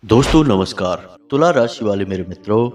दोस्तों नमस्कार। तुला राशि वाले मेरे मित्रों,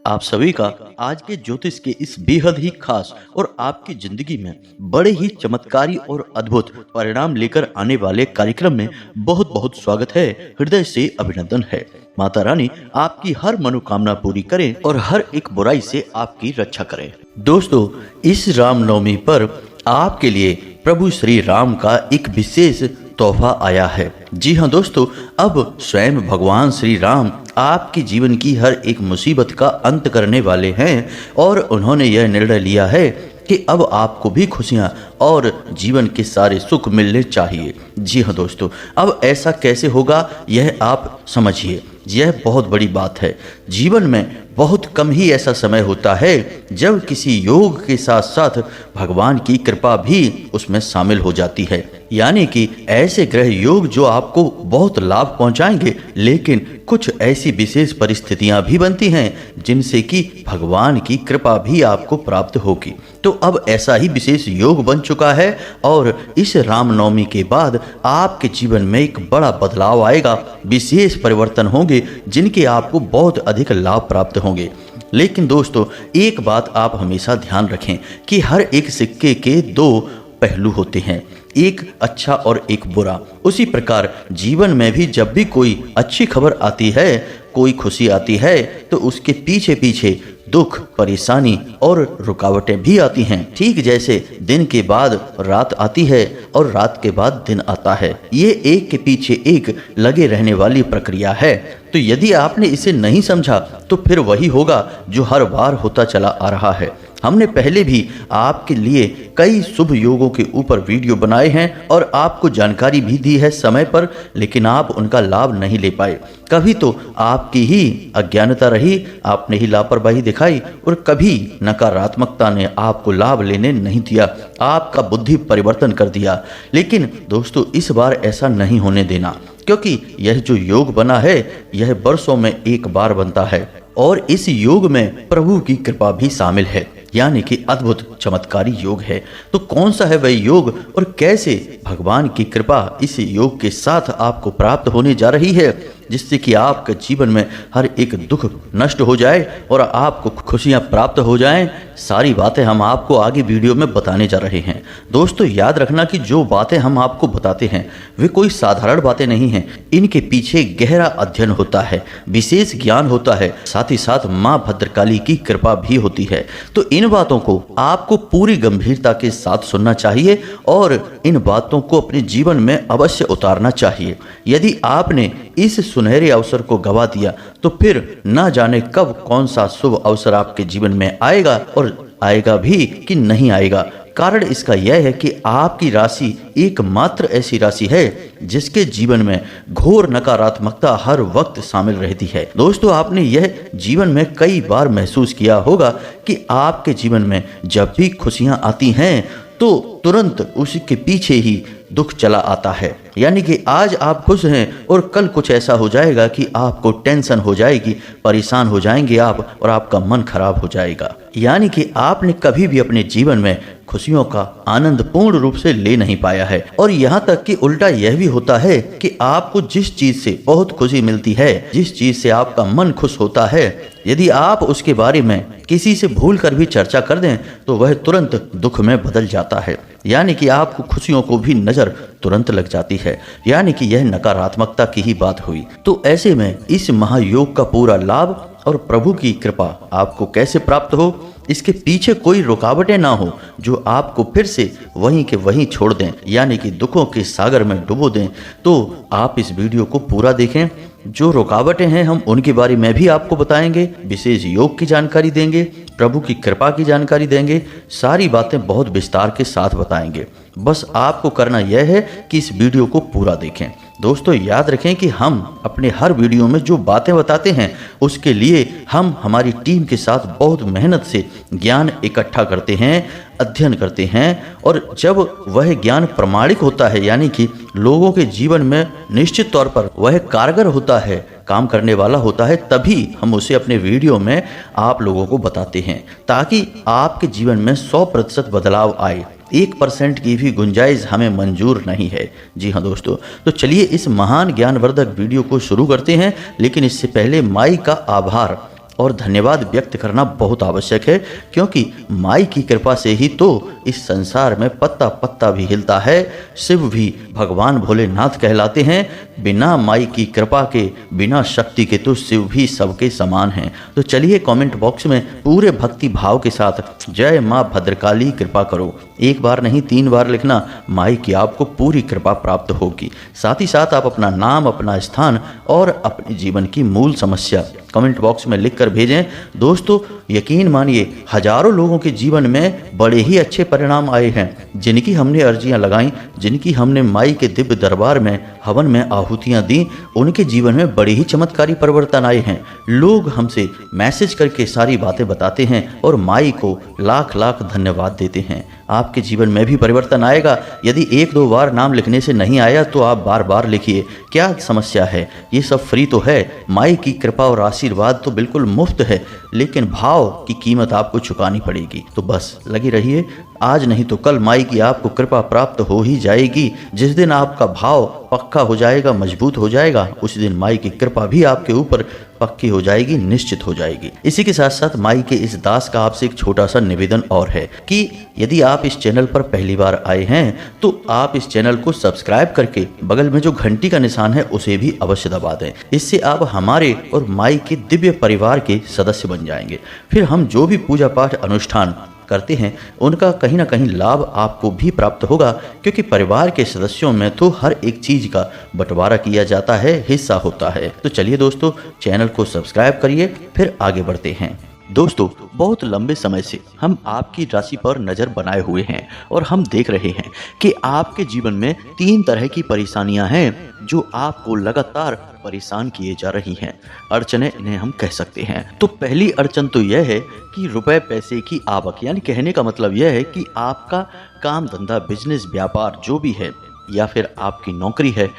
आप सभी का आज के ज्योतिष के इस बेहद ही खास और आपकी जिंदगी में बड़े ही चमत्कारी और अद्भुत परिणाम लेकर आने वाले कार्यक्रम में बहुत बहुत स्वागत है। हृदय से अभिनंदन है। माता रानी आपकी हर मनोकामना पूरी करे और हर एक बुराई से आपकी रक्षा करे। दोस्तों, इस रामनवमी पर आपके लिए प्रभु श्री राम का एक विशेष तोहफा आया है। जी हाँ दोस्तों, अब स्वयं भगवान श्री राम आपके जीवन की हर एक मुसीबत का अंत करने वाले हैं और उन्होंने यह निर्णय लिया है कि अब आपको भी खुशियाँ और जीवन के सारे सुख मिलने चाहिए। जी हाँ दोस्तों, अब ऐसा कैसे होगा यह आप समझिए। यह बहुत बड़ी बात है। जीवन में बहुत कम ही ऐसा समय होता है जब किसी योग के साथ साथ भगवान की कृपा भी उसमें शामिल हो जाती है। यानी कि ऐसे ग्रह योग जो आपको बहुत लाभ पहुंचाएंगे, लेकिन कुछ ऐसी विशेष परिस्थितियां भी बनती हैं जिनसे कि भगवान की कृपा भी आपको प्राप्त होगी। तो अब ऐसा ही विशेष योग बन चुका है और इस रामनवमी के बाद आपके जीवन में एक बड़ा बदलाव आएगा। विशेष परिवर्तन होंगे जिनके आपको बहुत अधिक लाभ प्राप्त होंगे। लेकिन दोस्तों, एक बात आप हमेशा ध्यान रखें कि हर एक सिक्के के दो पहलू होते हैं, एक अच्छा और एक बुरा। उसी प्रकार जीवन में भी जब भी कोई अच्छी खबर आती है, कोई खुशी आती है, तो उसके पीछे पीछे दुख, परेशानी और रुकावटें भी आती हैं। ठीक जैसे दिन के बाद रात आती है और रात के बाद दिन आता है। ये एक के पीछे एक लगे रहने वाली प्रक्रिया है। तो यदि आपने इसे नहीं समझा तो फिर वही होगा जो हर बार होता चला आ रहा है। हमने पहले भी आपके लिए कई शुभ योगों के ऊपर वीडियो बनाए हैं और आपको जानकारी भी दी है समय पर, लेकिन आप उनका लाभ नहीं ले पाए। कभी तो आपकी ही अज्ञानता रही, आपने ही लापरवाही दिखाई, और कभी नकारात्मकता ने आपको लाभ लेने नहीं दिया, आपका बुद्धि परिवर्तन कर दिया। लेकिन दोस्तों, इस बार ऐसा नहीं होने देना, क्योंकि यह जो योग बना है यह वर्षों में एक बार बनता है और इस योग में प्रभु की कृपा भी शामिल है। यानी कि अद्भुत चमत्कारी योग है। तो कौन सा है वह योग और कैसे भगवान की कृपा इस योग के साथ आपको प्राप्त होने जा रही है, जिससे कि आपके जीवन में हर एक दुख नष्ट हो जाए और आपको खुशियां प्राप्त हो जाएं। सारी बातें हम आपको आगे वीडियो में बताने जा रहे हैं। दोस्तों, याद रखना कि जो बातें हम आपको बताते हैं वे कोई साधारण बातें नहीं हैं। इनके पीछे गहरा अध्ययन होता है, विशेष ज्ञान होता है, साथ ही साथ माँ भद्रकाली की कृपा भी होती है। तो इन बातों को आपको पूरी गंभीरता के साथ सुनना चाहिए और इन बातों को अपने जीवन में अवश्य उतारना चाहिए। यदि आपने इस सुनहरे अवसर को गवा दिया तो फिर न जाने कब कौन सा शुभ अवसर आपके जीवन में आएगा और आएगा भी कि नहीं आएगा। कारण इसका यह है कि आपकी राशि एकमात्र ऐसी राशि है जिसके जीवन में घोर नकारात्मकता हर वक्त शामिल रहती है। दोस्तों, आपने यह जीवन में कई बार महसूस किया होगा कि आपके जीवन में जब भी खुशियां आती हैं तो तुरंत उसी के पीछे ही दुख चला आता है। यानी कि आज आप खुश हैं और कल कुछ ऐसा हो जाएगा कि आपको टेंशन हो जाएगी, परेशान हो जाएंगे आप और आपका मन खराब हो जाएगा। यानी कि आपने कभी भी अपने जीवन में खुशियों का आनंद पूर्ण रूप से ले नहीं पाया है। और यहाँ तक कि उल्टा यह भी होता है कि आपको जिस चीज से बहुत खुशी मिलती है, जिस चीज से आपका मन खुश होता है, यदि आप उसके बारे में किसी से भूल कर भी चर्चा कर दें तो वह तुरंत दुख में बदल जाता है। यानी कि आपको खुशियों को भी नजर तुरंत लग जाती है। यानी कि यह नकारात्मकता की ही बात हुई। तो ऐसे में इस महायोग का पूरा लाभ और प्रभु की कृपा आपको कैसे प्राप्त हो, इसके पीछे कोई रुकावटें ना हो जो आपको फिर से वहीं के वहीं छोड़ दें, यानी कि दुखों के सागर में डुबो दें। तो आप इस वीडियो को पूरा देखें। जो रुकावटें हैं हम उनके बारे में भी आपको बताएंगे, विशेष योग की जानकारी देंगे, प्रभु की कृपा की जानकारी देंगे, सारी बातें बहुत विस्तार के साथ बताएंगे। बस आपको करना यह है कि इस वीडियो को पूरा देखें। दोस्तों, याद रखें कि हम अपने हर वीडियो में जो बातें बताते हैं उसके लिए हम हमारी टीम के साथ बहुत मेहनत से ज्ञान इकट्ठा करते हैं, अध्ययन करते हैं, और जब वह ज्ञान प्रमाणिक होता है, यानी कि लोगों के जीवन में निश्चित तौर पर वह कारगर होता है, काम करने वाला होता है, तभी हम उसे अपने वीडियो में आप लोगों को बताते हैं, ताकि आपके जीवन में 100% बदलाव आए। 1% की भी गुंजाइश हमें मंजूर नहीं है। जी हाँ दोस्तों, तो चलिए इस महान ज्ञानवर्धक वीडियो को शुरू करते हैं, लेकिन इससे पहले माई का आभार और धन्यवाद व्यक्त करना बहुत आवश्यक है, क्योंकि माई की कृपा से ही तो इस संसार में पत्ता पत्ता भी हिलता है। शिव भी भगवान भोलेनाथ कहलाते हैं। बिना माई की कृपा के, बिना शक्ति के तो शिव भी सबके समान हैं। तो चलिए कमेंट बॉक्स में पूरे भक्ति भाव के साथ जय माँ भद्रकाली कृपा करो, एक बार नहीं 3 बार लिखना। माई की आपको पूरी कृपा प्राप्त होगी। साथ ही साथ आप अपना नाम, अपना स्थान और अपने जीवन की मूल समस्या कमेंट बॉक्स में लिखकर भेजें। दोस्तों यकीन मानिए, हजारों लोगों के जीवन में बड़े ही अच्छे परिणाम आए हैं। जिनकी हमने अर्जियां लगाई, जिनकी हमने माई के दिव्य दरबार में हवन में आहुतियां दी, उनके जीवन में बड़े ही चमत्कारी परिवर्तन आए हैं। लोग हमसे मैसेज करके सारी बातें बताते हैं और माई को लाख लाख धन्यवाद देते हैं। आपके जीवन में भी परिवर्तन आएगा। यदि 1-2 बार नाम लिखने से नहीं आया तो आप बार बार लिखिए। क्या समस्या है? ये सब फ्री तो है। माई की कृपा और आशीर्वाद तो बिल्कुल मुफ्त है, लेकिन भाव की कीमत आपको चुकानी पड़ेगी। तो बस लगी रहिए, आज नहीं तो कल माई की आपको कृपा प्राप्त हो ही जाएगी। जिस दिन आपका भाव पक्का हो जाएगा, मजबूत हो जाएगा, उस दिन माई की कृपा भी आपके ऊपर पक्की हो जाएगी, निश्चित हो जाएगी। इसी के साथ साथ माई के इस दास का आपसे एक छोटा सा निवेदन और है कि यदि आप इस चैनल पर पहली बार आए हैं तो आप इस चैनल को सब्सक्राइब करके बगल में जो घंटी का निशान है उसे भी अवश्य दबा दें। इससे आप हमारे और माई के दिव्य परिवार के सदस्य बन जाएंगे। फिर हम जो भी पूजा पाठ अनुष्ठान करते हैं उनका कहीं ना कहीं लाभ आपको भी प्राप्त होगा, क्योंकि परिवार के सदस्यों में तो हर एक चीज का बंटवारा किया जाता है, हिस्सा होता है। तो चलिए दोस्तों, चैनल को सब्सक्राइब करिए, फिर आगे बढ़ते हैं। दोस्तों बहुत लंबे समय से हम आपकी राशि पर नज़र बनाए हुए हैं और हम देख रहे हैं कि आपके जीवन में 3 तरह की परेशानियां हैं जो आपको लगातार परेशान किए जा रही हैं। अड़चने इन्हें हम कह सकते हैं। तो पहली अड़चन तो यह है कि रुपए पैसे की आवक, यानी कहने का मतलब यह है कि आपका काम धंधा, बिजनेस, व्यापार जो भी है, या फिर आपकी नौकरी है,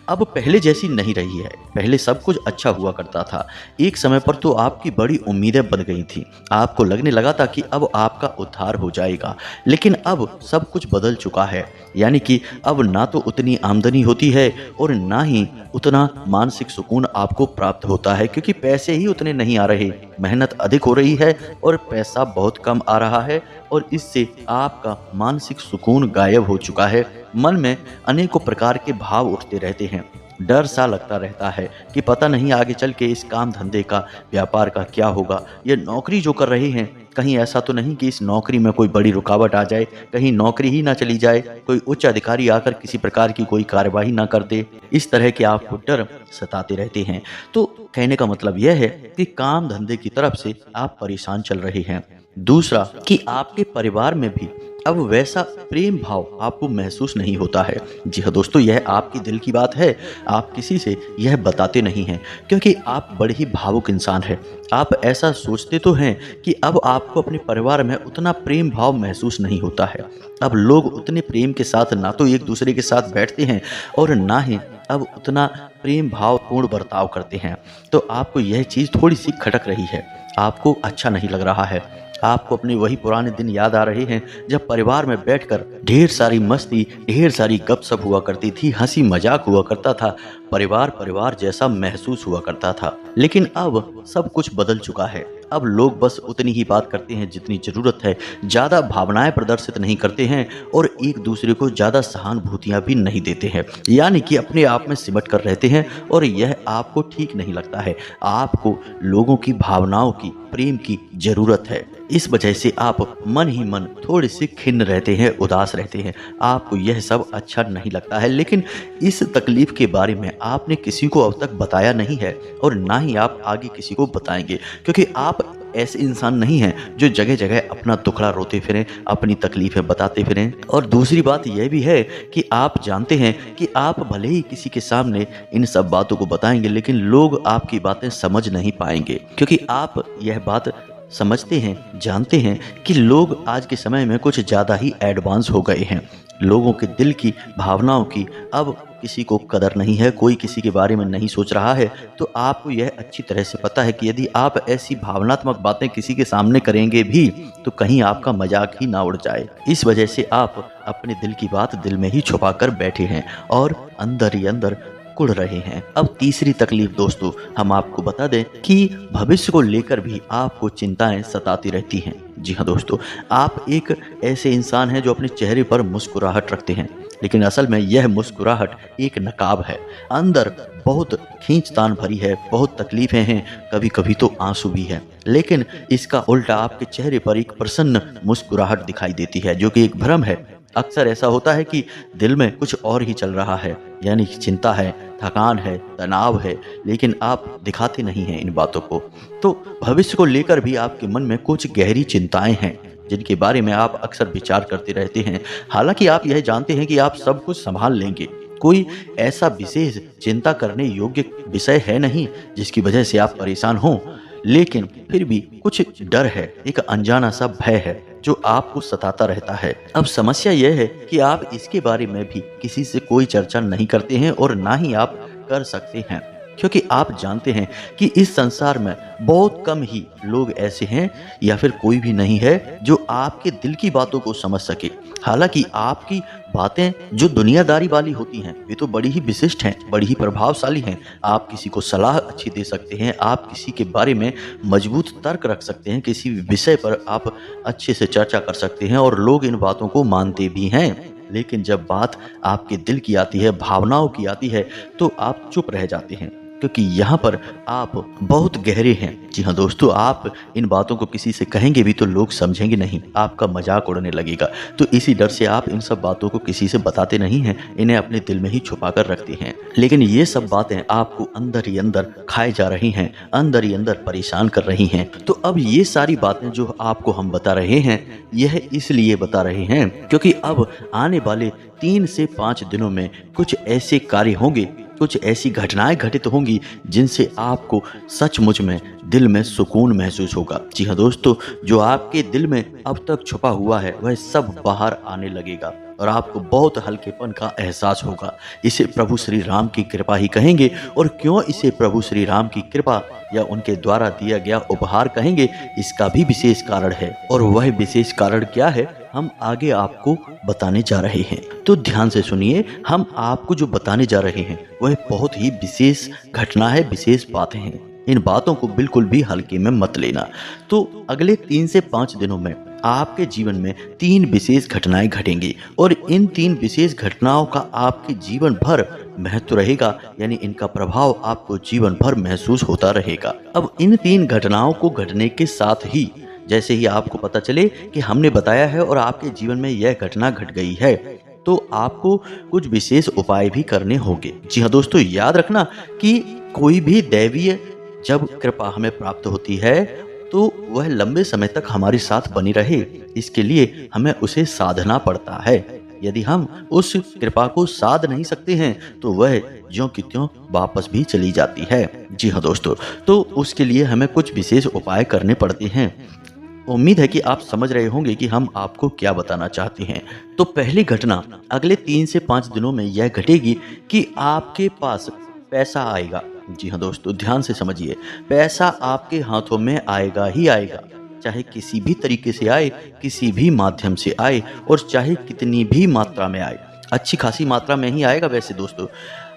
अब पहले जैसी नहीं रही है। पहले सब कुछ अच्छा हुआ करता था। एक समय पर तो आपकी बड़ी उम्मीदें बन गई थी। आपको लगने लगा था कि अब आपका उद्धार हो जाएगा, लेकिन अब सब कुछ बदल चुका है। यानी कि अब ना तो उतनी आमदनी होती है और ना ही उतना मानसिक सुकून आपको प्राप्त होता है, क्योंकि पैसे ही उतने नहीं आ रहे। मेहनत अधिक हो रही है और पैसा बहुत कम आ रहा है, और इससे आपका मानसिक सुकून गायब हो चुका है। मन में अनेकों प्रकार के भाव उठते रहते हैं। डर सा लगता रहता है कि पता नहीं आगे चल के इस काम धंधे का, व्यापार का क्या होगा। ये नौकरी जो कर रहे हैं, कहीं ऐसा तो नहीं कि इस नौकरी में कोई बड़ी रुकावट आ जाए, कहीं नौकरी ही ना चली जाए, कोई उच्च अधिकारी आकर किसी प्रकार की कोई कार्यवाही ना कर दे। इस तरह के आपको डर सताते रहते हैं। तो कहने का मतलब यह है कि काम धंधे की तरफ से आप परेशान चल रहे हैं। दूसरा कि आपके परिवार में भी अब वैसा प्रेम भाव आपको महसूस नहीं होता है। जी हाँ दोस्तों, यह आपकी दिल की बात है। आप किसी से यह बताते नहीं हैं, क्योंकि आप बड़े ही भावुक इंसान हैं। आप ऐसा सोचते तो हैं कि अब आपको अपने परिवार में उतना प्रेम भाव महसूस नहीं होता है। अब लोग उतने प्रेम के साथ ना तो एक दूसरे के साथ बैठते हैं और ना ही अब उतना प्रेम भाव पूर्ण बर्ताव करते हैं। तो आपको यह चीज़ थोड़ी सी खटक रही है, आपको अच्छा नहीं लग रहा है। आपको अपने वही पुराने दिन याद आ रहे हैं जब परिवार में बैठकर ढेर सारी मस्ती, ढेर सारी गपशप हुआ करती थी, हंसी मजाक हुआ करता था, परिवार परिवार जैसा महसूस हुआ करता था। लेकिन अब सब कुछ बदल चुका है। अब लोग बस उतनी ही बात करते हैं जितनी ज़रूरत है, ज़्यादा भावनाएं प्रदर्शित नहीं करते हैं और एक दूसरे को ज़्यादा सहानुभूतियाँ भी नहीं देते हैं। यानी कि अपने आप में सिमट कर रहते हैं, और यह आपको ठीक नहीं लगता है। आपको लोगों की भावनाओं की, प्रेम की ज़रूरत है। इस वजह से आप मन ही मन थोड़े से खिन्न रहते हैं, उदास रहते हैं। आपको यह सब अच्छा नहीं लगता है, लेकिन इस तकलीफ के बारे में आपने किसी को अब तक बताया नहीं है और ना ही आप आगे किसी को बताएंगे, क्योंकि आप ऐसे इंसान नहीं हैं जो जगह जगह अपना दुखड़ा रोते फिरें, अपनी तकलीफें बताते फिरें। और दूसरी बात यह भी है कि आप जानते हैं कि आप भले ही किसी के सामने इन सब बातों को बताएंगे, लेकिन लोग आपकी बातें समझ नहीं पाएंगे, क्योंकि आप यह बात समझते हैं, जानते हैं कि लोग आज के समय में कुछ ज़्यादा ही एडवांस हो गए हैं। लोगों के दिल की भावनाओं की अब किसी को कदर नहीं है, कोई किसी के बारे में नहीं सोच रहा है। तो आपको यह अच्छी तरह से पता है कि यदि आप ऐसी भावनात्मक बातें किसी के सामने करेंगे भी तो कहीं आपका मजाक ही ना उड़ जाए। इस वजह से आप अपने दिल की बात दिल में ही छुपा कर बैठे हैं और अंदर ही अंदर कुढ़ रहे हैं। अब तीसरी तकलीफ दोस्तों, हम आपको बता दें कि भविष्य को लेकर भी आपको चिंताएं सताती रहती हैं। जी हाँ दोस्तों, आप एक ऐसे इंसान हैं जो अपने चेहरे पर मुस्कुराहट रखते हैं, लेकिन असल में यह मुस्कुराहट एक नकाब है। अंदर बहुत खींचतान भरी है, बहुत तकलीफें हैं, कभी कभी तो आंसू भी है। लेकिन इसका उल्टा आपके चेहरे पर एक प्रसन्न मुस्कुराहट दिखाई देती है, जो कि एक भ्रम है। अक्सर ऐसा होता है कि दिल में कुछ और ही चल रहा है, यानी कि चिंता है, थकान है, तनाव है, लेकिन आप दिखाते नहीं हैं इन बातों को। तो भविष्य को लेकर भी आपके मन में कुछ गहरी चिंताएं हैं जिनके बारे में आप अक्सर विचार करते रहते हैं। हालांकि आप यह जानते हैं कि आप सब कुछ संभाल लेंगे। कोई ऐसा विशेष चिंता करने योग्य विषय है नहीं जिसकी वजह से आप परेशान हों, लेकिन फिर भी कुछ डर है, एक अनजाना सा भय है जो आपको सताता रहता है। अब समस्या यह है कि आप इसके बारे में भी किसी से कोई चर्चा नहीं करते हैं और ना ही आप कर सकते हैं, क्योंकि आप जानते हैं कि इस संसार में बहुत कम ही लोग ऐसे हैं या फिर कोई भी नहीं है जो आपके दिल की बातों को समझ सके। हालांकि आपकी बातें जो दुनियादारी वाली होती हैं वे तो बड़ी ही विशिष्ट हैं, बड़ी ही प्रभावशाली हैं। आप किसी को सलाह अच्छी दे सकते हैं, आप किसी के बारे में मजबूत तर्क रख सकते हैं, किसी भी विषय पर आप अच्छे से चर्चा कर सकते हैं और लोग इन बातों को मानते भी हैं। लेकिन जब बात आपके दिल की आती है, भावनाओं की आती है, तो आप चुप रह जाते हैं, क्योंकि यहाँ पर आप बहुत गहरे हैं। जी हाँ दोस्तों, आप इन बातों को किसी से कहेंगे भी तो लोग समझेंगे नहीं, आपका मजाक उड़ने लगेगा। तो इसी डर से आप इन सब बातों को किसी से बताते नहीं हैं, इन्हें अपने दिल में ही छुपा कर रखते हैं। लेकिन ये सब बातें आपको अंदर ही अंदर खाए जा रही हैं, अंदर ही अंदर परेशान कर रही हैं। तो अब ये सारी बातें जो आपको हम बता रहे हैं, यह इसलिए बता रहे हैं क्योंकि अब आने वाले 3 से 5 दिनों में कुछ ऐसे कार्य होंगे, कुछ ऐसी घटनाएं घटित होंगी जिनसे आपको सचमुच में दिल में सुकून महसूस होगा। जी हाँ दोस्तों, जो आपके दिल में अब तक छुपा हुआ है वह सब बाहर आने लगेगा और आपको बहुत हल्केपन का एहसास होगा। इसे प्रभु श्री राम की कृपा ही कहेंगे। और क्यों इसे प्रभु श्री राम की कृपा या उनके द्वारा दिया गया उपहार कहेंगे, इसका भी विशेष कारण है। और वह विशेष कारण क्या है, हम आगे आपको बताने जा रहे हैं। तो ध्यान से सुनिए, हम आपको जो बताने जा रहे हैं वह बहुत ही विशेष घटना है, विशेष बातें हैं। इन बातों को बिल्कुल भी हल्के में मत लेना। तो अगले 3 से 5 दिनों में आपके जीवन में 3 विशेष घटनाएं घटेंगी और इन 3 विशेष घटनाओं का आपके जीवन भर महत्व रहेगा, यानी इनका प्रभाव आपको जीवन भर महसूस होता रहेगा। अब इन 3 घटनाओं को घटने के साथ ही जैसे ही आपको पता चले कि हमने बताया है और आपके जीवन में यह घटना घट गई है, तो आपको कुछ विशेष उपाय भी करने होंगे। जी हाँ दोस्तों, याद रखना कि कोई भी दैवीय जब कृपा हमें प्राप्त होती है तो वह लंबे समय तक हमारे साथ बनी रहे, इसके लिए हमें उसे साधना पड़ता है। यदि हम उस कृपा को साध नहीं सकते हैं तो वह ज्यों की त्यों वापस भी चली जाती है। जी हाँ दोस्तों, तो उसके लिए हमें कुछ विशेष उपाय करने पड़ते हैं। उम्मीद है कि आप समझ रहे होंगे कि हम आपको क्या बताना चाहते हैं। तो पहली घटना अगले 3 से 5 दिनों में यह घटेगी कि आपके पास पैसा आएगा। जी हाँ दोस्तों, ध्यान से समझिए, पैसा आपके हाथों में आएगा ही आएगा, चाहे किसी भी तरीके से आए, किसी भी माध्यम से आए और चाहे कितनी भी मात्रा में आए। अच्छी खासी मात्रा में ही आएगा। वैसे दोस्तों,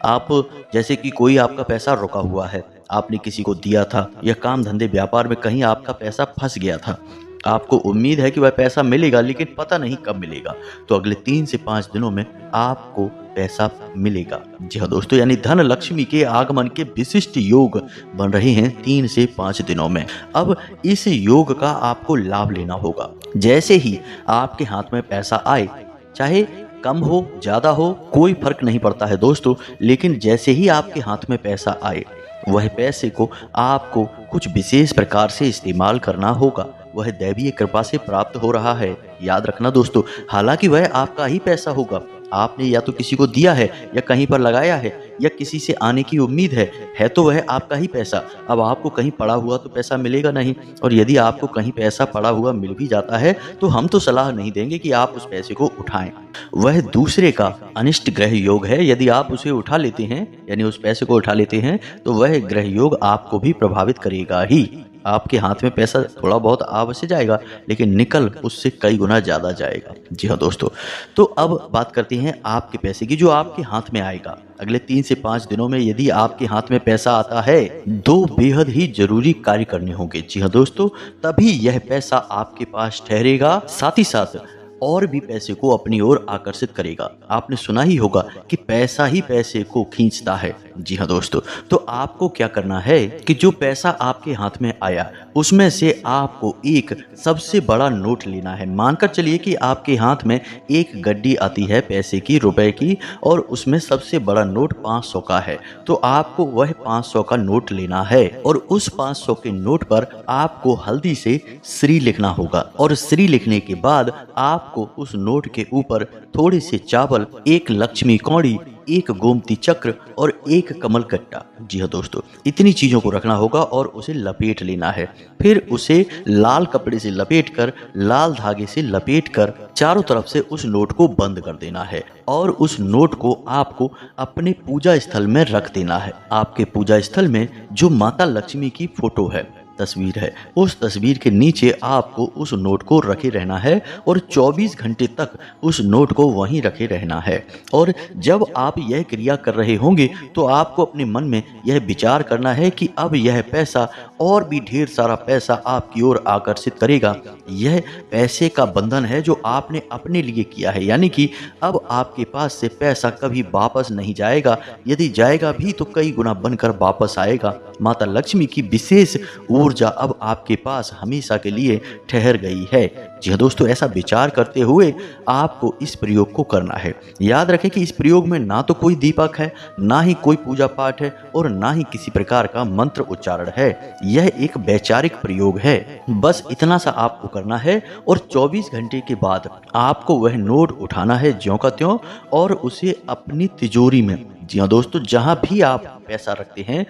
आप जैसे कि कोई आपका पैसा रुका हुआ है, आपने किसी को दिया था या काम धंधे व्यापार में कहीं आपका पैसा फंस गया था, आपको उम्मीद है कि वह पैसा मिलेगा लेकिन पता नहीं कब मिलेगा, तो अगले 3 से 5 दिनों में आपको पैसा मिलेगा। जी हाँ दोस्तों, यानी धन लक्ष्मी के आगमन के विशिष्ट योग बन रहे हैं 3 से 5 दिनों में। अब इस योग का आपको लाभ लेना होगा। जैसे ही आपके हाथ में पैसा आए, चाहे कम हो ज्यादा हो कोई फर्क नहीं पड़ता है दोस्तों, लेकिन जैसे ही आपके हाथ में पैसा आए वह पैसे को आपको कुछ विशेष प्रकार से इस्तेमाल करना होगा। वह दैवीय कृपा से प्राप्त हो रहा है, याद रखना दोस्तों। हालांकि वह आपका ही पैसा होगा, आपने या तो किसी को दिया है या कहीं पर लगाया है या किसी से आने की उम्मीद है तो वह आपका ही पैसा। अब आपको कहीं पड़ा हुआ तो पैसा मिलेगा नहीं, और यदि आपको कहीं पैसा पड़ा हुआ मिल भी जाता है तो हम तो सलाह नहीं देंगे कि आप उस पैसे को उठाएं। वह दूसरे का अनिष्ट ग्रह योग है। यदि आप उसे उठा लेते हैं, यानी उस पैसे को उठा लेते हैं, तो वह ग्रह योग आपको भी प्रभावित करेगा ही। आपके हाथ में पैसा थोड़ा बहुत अवश्य जाएगा, लेकिन निकल उससे कई गुना ज़्यादा जाएगा। जी हाँ दोस्तों, तो अब बात करते हैं आपके पैसे की, जो आपके हाथ में आएगा। अगले 3 से 5 दिनों में यदि आपके हाथ में पैसा आता है, 2 बेहद ही जरूरी कार्य करने होंगे। जी हाँ दोस्तों, तभी यह पैसा आपके पास ठहरेगा, साथ ही साथ और भी पैसे को अपनी ओर आकर्षित करेगा। आपने सुना ही होगा कि पैसा ही पैसे को खींचता है। जी हाँ दोस्तों, तो आपको क्या करना है कि जो पैसा आपके हाथ में आया उसमें से आपको एक सबसे बड़ा नोट लेना है। मानकर चलिए कि आपके हाथ में एक गड्डी आती है पैसे की, रुपए की, और उसमें सबसे बड़ा नोट 500 का है। तो आपको वह 500 का नोट लेना है और उस 500 के नोट पर आपको हल्दी से श्री लिखना होगा, और श्री लिखने के बाद आपको उस नोट के ऊपर थोड़े से चावल, एक लक्ष्मी कौड़ी, एक गोमती चक्र और एक कमल कट्टा, जी हाँ दोस्तों, इतनी चीजों को रखना होगा और उसे लपेट लेना है। फिर उसे लाल कपड़े से लपेटकर, लाल धागे से लपेटकर चारों तरफ से उस नोट को बंद कर देना है, और उस नोट को आपको अपने पूजा स्थल में रख देना है। आपके पूजा स्थल में जो माता लक्ष्मी की फोटो है, तस्वीर है, उस तस्वीर के नीचे आपको उस नोट को रखे रहना है और 24 घंटे तक उस नोट को वहीं रखे रहना है। और जब आप यह क्रिया कर रहे होंगे तो आपको अपने मन में यह विचार करना है कि अब यह पैसा और भी ढेर सारा पैसा आपकी ओर आकर्षित करेगा। यह पैसे का बंधन है जो आपने अपने लिए किया है, यानी कि अब आपके पास से पैसा कभी वापस नहीं जाएगा। यदि जाएगा भी तो कई गुना बनकर वापस आएगा। माता लक्ष्मी की विशेष ऊर्जा अब आपके पास हमेशा के लिए ठहर गई है। जी हाँ दोस्तों, ऐसा विचार करते हुए आपको इस प्रयोग को करना है। याद रखें कि इस प्रयोग में ना तो कोई दीपक है, ना ही कोई पूजा पाठ है और ना ही किसी प्रकार का मंत्र उच्चारण है। यह एक वैचारिक प्रयोग है। बस इतना सा आपको करना है और 24 घंटे के बाद आपको वह नोट उठाना है ज्यों का त्यों और उसे अपनी तिजोरी में, जी हाँ दोस्तों, जहां भी आप पैसा रखते हैं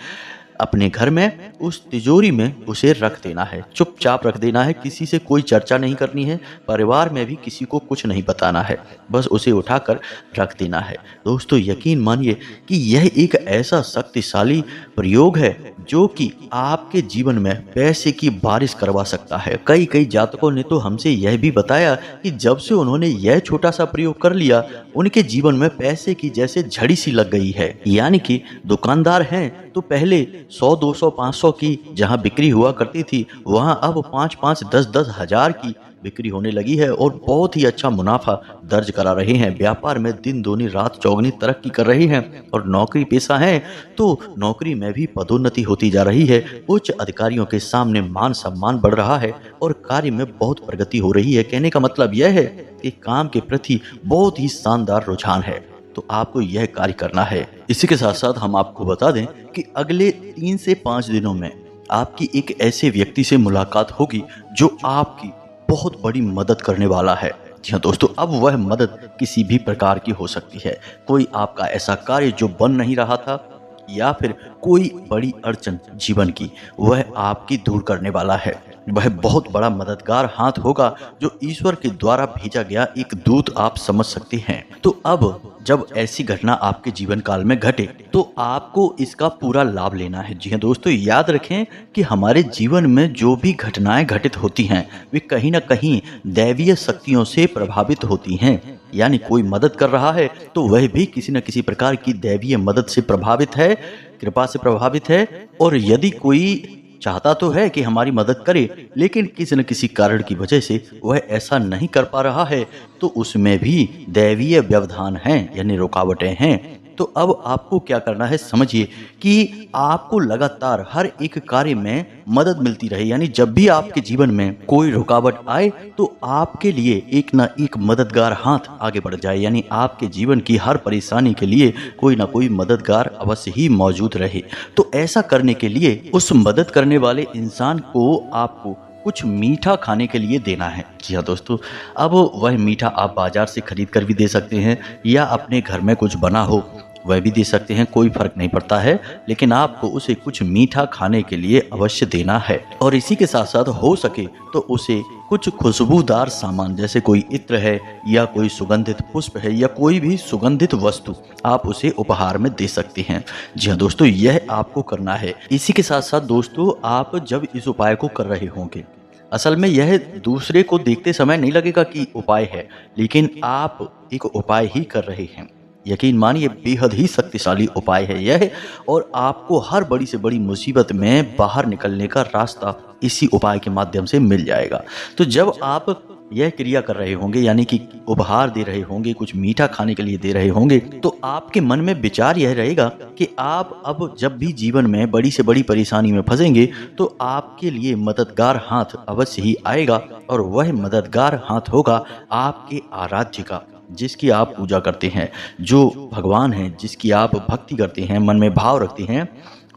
अपने घर में, उस तिजोरी में उसे रख देना है। चुपचाप रख देना है, किसी से कोई चर्चा नहीं करनी है, परिवार में भी किसी को कुछ नहीं बताना है, बस उसे उठाकर रख देना है। दोस्तों यकीन मानिए कि यह एक ऐसा शक्तिशाली प्रयोग है जो कि आपके जीवन में पैसे की बारिश करवा सकता है। कई जातकों ने तो हमसे यह भी बताया कि जब से उन्होंने यह छोटा सा प्रयोग कर लिया, उनके जीवन में पैसे की जैसे झड़ी सी लग गई है। यानी कि दुकानदार हैं तो पहले 100, 200, 500 की जहां बिक्री हुआ करती थी, वहां अब 5-5, 10-10 हजार की बिक्री होने लगी है और बहुत ही अच्छा मुनाफा दर्ज करा रहे हैं। व्यापार में दिन दूनी रात चौगनी तरक्की कर रहे हैं और नौकरी पेशा है तो नौकरी में भी पदोन्नति होती जा रही है। उच्च अधिकारियों के सामने मान सम्मान बढ़ रहा है और कार्य में बहुत प्रगति हो रही है। कहने का मतलब यह है कि काम के प्रति बहुत ही शानदार रुझान है। तो आपको यह कार्य करना है। इसी के साथ साथ हम आपको बता दें कि अगले 3 से 5 दिनों में आपकी एक ऐसे व्यक्ति से मुलाकात होगी जो आपकी बहुत बड़ी मदद करने वाला है। जी हाँ दोस्तों, अब वह मदद किसी भी प्रकार की हो सकती है। कोई आपका ऐसा कार्य जो बन नहीं रहा था या फिर कोई बड़ी अड़चन जीवन की, वह आपकी दूर करने वाला है। वह बहुत बड़ा मददगार हाथ होगा जो ईश्वर के द्वारा भेजा गया एक दूत आप समझ सकते हैं। तो अब जब ऐसी घटना आपके जीवन काल में घटे तो आपको इसका पूरा लाभ लेना है। जी हाँ दोस्तों, याद रखें कि हमारे जीवन में जो भी घटनाएं घटित होती हैं वे कहीं ना कहीं दैवीय शक्तियों से प्रभावित होती हैं। यानी कोई मदद कर रहा है तो वह भी किसी न किसी प्रकार की दैवीय मदद से प्रभावित है, कृपा से प्रभावित है। और यदि कोई चाहता तो है कि हमारी मदद करे, लेकिन किसी न किसी कारण की वजह से वह ऐसा नहीं कर पा रहा है, तो उसमें भी दैवीय व्यवधान हैं, यानी रुकावटें हैं। तो अब आपको क्या करना है, समझिए कि आपको लगातार हर एक कार्य में मदद मिलती रहे। यानी जब भी आपके जीवन में कोई रुकावट आए तो आपके लिए एक ना एक मददगार हाथ आगे बढ़ जाए। यानी आपके जीवन की हर परेशानी के लिए कोई ना कोई मददगार अवश्य ही मौजूद रहे। तो ऐसा करने के लिए उस मदद करने वाले इंसान को आपको कुछ मीठा खाने के लिए देना है। जी हाँ दोस्तों, अब वह मीठा आप बाजार से खरीद कर भी दे सकते हैं या अपने घर में कुछ बना हो वह भी दे सकते हैं, कोई फर्क नहीं पड़ता है, लेकिन आपको उसे कुछ मीठा खाने के लिए अवश्य देना है। और इसी के साथ साथ हो सके तो उसे कुछ खुशबूदार सामान जैसे कोई इत्र है या कोई सुगंधित पुष्प है या कोई भी सुगंधित वस्तु आप उसे उपहार में दे सकते हैं। जी हाँ दोस्तों, यह आपको करना है। इसी के साथ साथ दोस्तों, आप जब इस उपाय को कर रहे होंगे, असल में यह दूसरे को देखते समय नहीं लगेगा कि उपाय है, लेकिन आप एक उपाय ही कर रहे हैं। यकीन मानिए बेहद ही शक्तिशाली उपाय है यह, और आपको हर बड़ी से बड़ी मुसीबत में बाहर निकलने का रास्ता इसी उपाय के माध्यम से मिल जाएगा। तो जब आप यह क्रिया कर रहे होंगे, यानी कि उपहार दे रहे होंगे, कुछ मीठा खाने के लिए दे रहे होंगे, तो आपके मन में विचार यह रहेगा कि आप अब जब भी जीवन में बड़ी से बड़ी परेशानी में फंसेंगे तो आपके लिए मददगार हाथ अवश्य ही आएगा, और वह मददगार हाथ होगा आपके आराध्य का, जिसकी आप पूजा करते हैं, जो भगवान हैं, जिसकी आप भक्ति करते हैं, मन में भाव रखते हैं,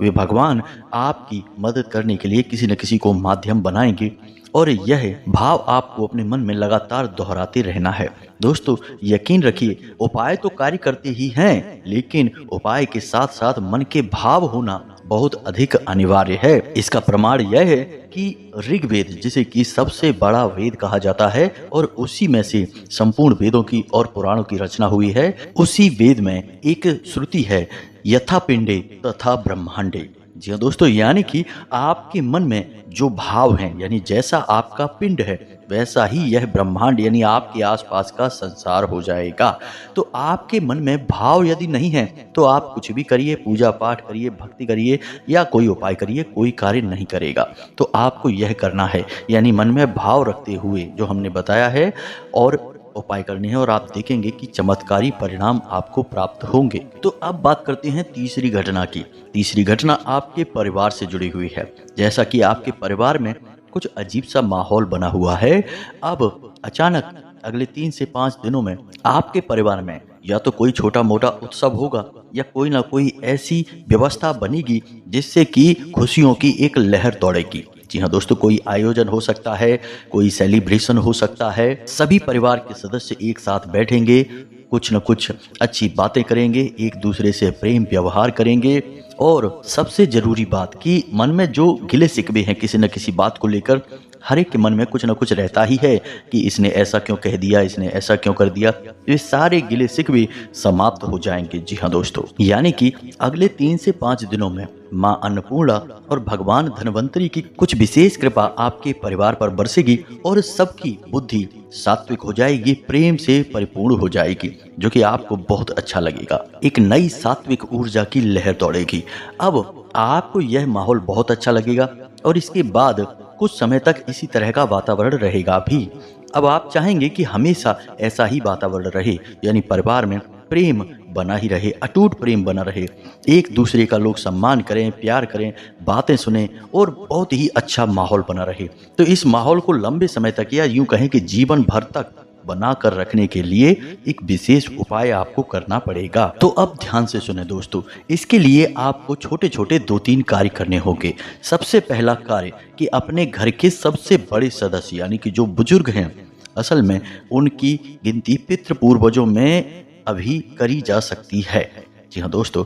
वे भगवान आपकी मदद करने के लिए किसी न किसी को माध्यम बनाएंगे, और यह भाव आपको अपने मन में लगातार दोहराते रहना है। दोस्तों यकीन रखिए, उपाय तो कार्य करते ही हैं, लेकिन उपाय के साथ साथ मन के भाव होना बहुत अधिक अनिवार्य है। इसका प्रमाण यह है कि ऋग्वेद, जिसे कि सबसे बड़ा वेद कहा जाता है और उसी में से संपूर्ण वेदों की और पुराणों की रचना हुई है, उसी वेद में एक श्रुति है, यथा पिंडे तथा ब्रह्मांडे। जी हाँ दोस्तों, यानी कि आपके मन में जो भाव हैं, यानी जैसा आपका पिंड है वैसा ही यह ब्रह्मांड यानी आपके आसपास का संसार हो जाएगा। तो आपके मन में भाव यदि नहीं है तो आप कुछ भी करिए, पूजा पाठ करिए, भक्ति करिए या कोई उपाय करिए, कोई कार्य नहीं करेगा। तो आपको यह करना है, यानी मन में भाव रखते हुए जो हमने बताया है और उपाय करने हैं, और आप देखेंगे कि चमत्कारी परिणाम आपको प्राप्त होंगे। तो अब बात करते हैं तीसरी घटना की। तीसरी घटना आपके परिवार से जुड़ी हुई है। जैसा कि आपके परिवार में कुछ अजीब सा माहौल बना हुआ है, अब अचानक अगले 3 से 5 दिनों में आपके परिवार में या तो कोई छोटा मोटा उत्सव होगा या कोई ना कोई ऐसी व्यवस्था बनेगी जिससे कि खुशियों की एक लहर दौड़ेगी। जी हाँ दोस्तों, कोई आयोजन हो सकता है, कोई सेलिब्रेशन हो सकता है, सभी परिवार के सदस्य एक साथ बैठेंगे, कुछ न कुछ अच्छी बातें करेंगे, एक दूसरे से प्रेम व्यवहार करेंगे, और सबसे जरूरी बात कि मन में जो गिले शिकवे हैं किसी न किसी बात को लेकर, हर एक के मन में कुछ न कुछ रहता ही है कि इसने ऐसा क्यों कह दिया, इसने ऐसा क्यों कर दिया, ये सारे गिले शिकवे समाप्त हो जाएंगे। जी हाँ दोस्तों, यानी कि अगले 3 से 5 दिनों में माँ अन्नपूर्णा और भगवान धन्वंतरी की कुछ विशेष कृपा आपके परिवार पर बरसेगी और सबकी बुद्धि सात्विक हो जाएगी, प्रेम से परिपूर्ण हो जाएगी, जो कि आपको बहुत अच्छा लगेगा। एक नई सात्विक ऊर्जा की लहर दौड़ेगी। अब आपको यह माहौल बहुत अच्छा लगेगा और इसके बाद कुछ समय तक इसी तरह का वातावरण रहेगा भी। अब आप चाहेंगे कि हमेशा ऐसा ही वातावरण रहे, यानी परिवार में प्रेम बना ही रहे, अटूट प्रेम बना रहे, एक दूसरे का लोग सम्मान करें, प्यार करें, बातें सुने और बहुत ही अच्छा माहौल बना रहे। तो इस माहौल को लंबे समय तक या यूं कहें कि जीवन भर तक बना कर रखने के लिए एक विशेष उपाय आपको करना पड़ेगा। तो अब ध्यान से सुने दोस्तों, इसके लिए आपको छोटे छोटे 2-3 कार्य करने होंगे। सबसे पहला कार्य कि अपने घर के सबसे बड़े सदस्य यानी कि जो बुजुर्ग हैं, असल में उनकी गिनती पितृ पूर्वजों में अभी करी जा सकती है। जी हाँ दोस्तों,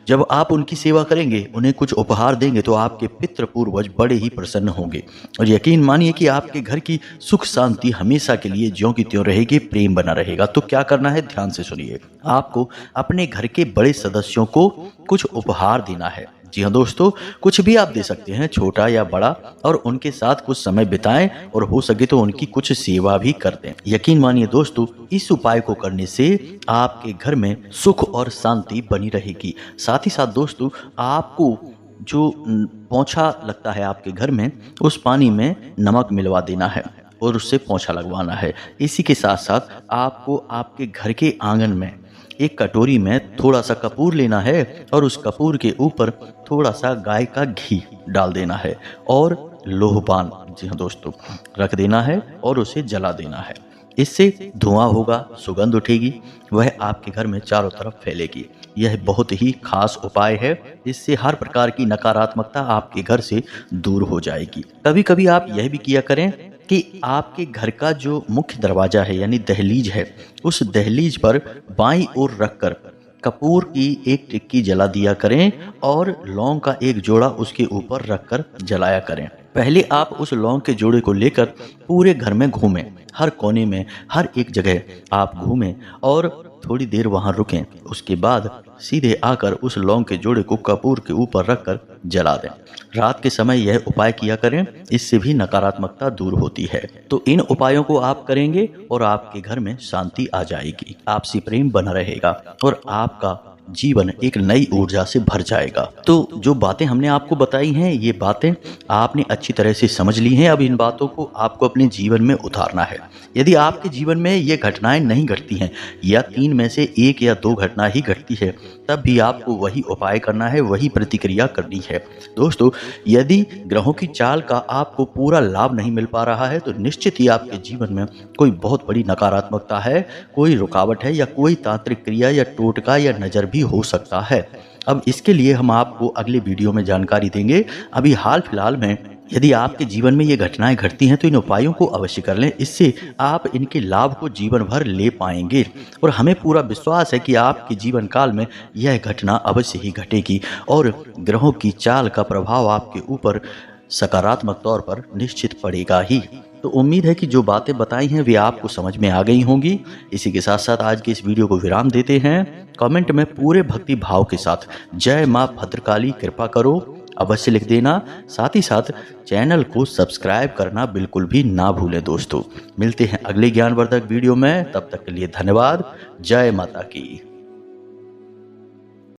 जब आप उनकी सेवा करेंगे, उन्हें कुछ उपहार देंगे, तो आपके पितृ पूर्वज बड़े ही प्रसन्न होंगे और यकीन मानिए कि आपके घर की सुख शांति हमेशा के लिए ज्यों की त्यों रहेगी, प्रेम बना रहेगा। तो क्या करना है, ध्यान से सुनिए। आपको अपने घर के बड़े सदस्यों को कुछ उपहार देना है। जी हाँ दोस्तों, कुछ भी आप दे सकते हैं, छोटा या बड़ा, और उनके साथ कुछ समय बिताएं और हो सके तो उनकी कुछ सेवा भी कर दें। यकीन मानिए दोस्तों, इस उपाय को करने से आपके घर में सुख और शांति बनी रहेगी। साथ ही साथ दोस्तों, आपको जो पोंछा लगता है आपके घर में, उस पानी में नमक मिलवा देना है और उससे पोंछा लगवाना है। इसी के साथ साथ आपको आपके घर के आंगन में एक कटोरी में थोड़ा सा कपूर लेना है और उस कपूर के ऊपर थोड़ा सा गाय का घी डाल देना है और लोहपान, जी हाँ दोस्तों, रख देना है और उसे जला देना है। इससे धुआं होगा, सुगंध उठेगी, वह आपके घर में चारों तरफ फैलेगी। यह बहुत ही खास उपाय है। इससे हर प्रकार की नकारात्मकता आपके घर से दूर हो जाएगी। कभी कभी आप यह भी किया करें कि आपके घर का जो मुख्य दरवाजा है यानी दहलीज है, उस दहलीज पर बाईं ओर रखकर कपूर की एक टिक्की जला दिया करें और लौंग का एक जोड़ा उसके ऊपर रखकर जलाया करें। पहले आप उस लौंग के जोड़े को लेकर पूरे घर में घूमें, हर कोने में, हर एक जगह आप घूमें और थोड़ी देर वहां रुकें। उसके बाद सीधे आकर उस लौंग के जोड़े को कपूर के ऊपर रखकर जला दें। रात के समय यह उपाय किया करें, इससे भी नकारात्मकता दूर होती है। तो इन उपायों को आप करेंगे और आपके घर में शांति आ जाएगी, आपसी प्रेम बना रहेगा और आपका जीवन एक नई ऊर्जा से भर जाएगा। तो जो बातें हमने आपको बताई हैं, ये बातें आपने अच्छी तरह से समझ ली हैं। अब इन बातों को आपको अपने जीवन में उतारना है। यदि आपके जीवन में ये घटनाएं नहीं घटती हैं या 3 में से 1 या 2 घटना ही घटती है, तब भी आपको वही उपाय करना है, वही प्रतिक्रिया करनी है। दोस्तों, यदि ग्रहों की चाल का आपको पूरा लाभ नहीं मिल पा रहा है तो निश्चित ही आपके जीवन में कोई बहुत बड़ी नकारात्मकता है, कोई रुकावट है या कोई तांत्रिक क्रिया या टोटका या नज़र भी हो सकता है। अब इसके लिए हम आपको अगले वीडियो में जानकारी देंगे। अभी हाल फिलहाल में यदि आपके जीवन में ये घटनाएं घटती हैं तो इन उपायों को अवश्य कर लें, इससे आप इनके लाभ को जीवन भर ले पाएंगे और हमें पूरा विश्वास है कि आपके जीवन काल में यह घटना अवश्य ही घटेगी और ग्रहों की चाल का प्रभाव आपके ऊपर सकारात्मक तौर पर निश्चित पड़ेगा ही। तो उम्मीद है कि जो बातें बताई हैं वे आपको समझ में आ गई होंगी। इसी के साथ साथ आज के इस वीडियो को विराम देते हैं। कमेंट में पूरे भक्ति भाव के साथ जय माँ भद्रकाली कृपा करो अवश्य लिख देना। साथ ही साथ चैनल को सब्सक्राइब करना बिल्कुल भी ना भूलें। दोस्तों, मिलते हैं अगले ज्ञानवर्धक वीडियो में, तब तक के लिए धन्यवाद। जय माता की।